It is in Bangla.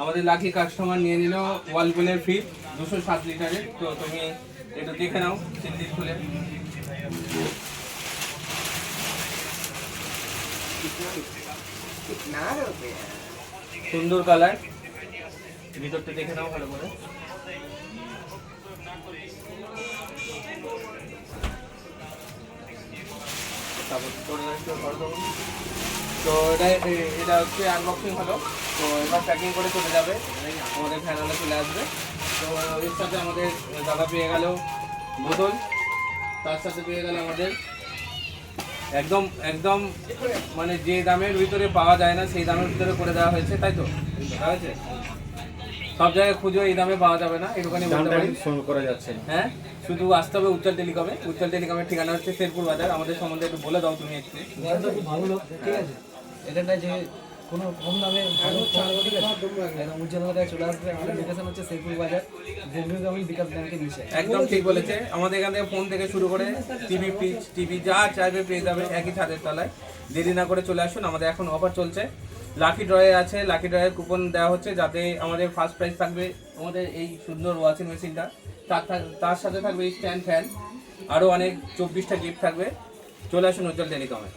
আমাদের লাকি কাস্টমার নিয়ে নিল ওয়ালপুলের ফ্রিজ 207 লিটারের। তো তুমি একটু দেখে নাও সিল খুলে। সুন্দর কালার, ভিতরটা দেখে নাও ভালো করে। তো এটা হচ্ছে আনবক্সিং হলো। তো এবার প্যাকিং করে চলে যাবে, আমাদের ফ্যানালে চলে আসবে। তো এর সাথে আমাদের দাদা পেয়ে গেল বোতল, তার সাথে পেয়ে গেল আমাদের একদম একদম মানে যে দামের ভিতরে পাওয়া যায় না সেই দামের ভিতরে করে দেওয়া হয়েছে, তাই তো? ঠিক আছে, সব জায়গায় খুঁজেও এই দামে পাওয়া যাবে না, এটুখানি বলতে পারি। করা যাচ্ছে। হ্যাঁ, শুধু আসতে হবে উজ্জ্বল টেলিকমে। উজ্জ্বল টেলিকমের ঠিকানা হচ্ছে শেরপুর বাজার। আমাদের সম্বন্ধে একটু বলে দাও তুমি একটু। খুব ভালো লোক, ঠিক আছে। এখানটায় যে কোনো কম দামে ভালো উজ্জ্বল বাজারে চলে আসবে। আমাদের লোকেশন হচ্ছে শেরপুর বাজার, আমি বিকাশ ব্যাংকের নিচে। একদম ঠিক বলেছে। আমাদের এখান থেকে ফোন থেকে শুরু করে টিভি, ফ্রিজ, টিভি যা চাইবে পেয়ে যাবে একই ছাদের তলায়। দেরি না করে চলে আসুন। আমাদের এখন অফার চলছে, লাকি ড্রয়ে আছে। লাকি ড্রয়ের কুপন দেওয়া হচ্ছে, যাতে আমাদের ফার্স্ট প্রাইজ থাকবে আমাদের এই সুন্দর ওয়াশিং মেশিনটা, তার সাথে থাকবে স্ট্যান্ড ফ্যান, আরও অনেক 24টা গিফট থাকবে। চলে আসুন উজ্জ্বল টেলিকমে।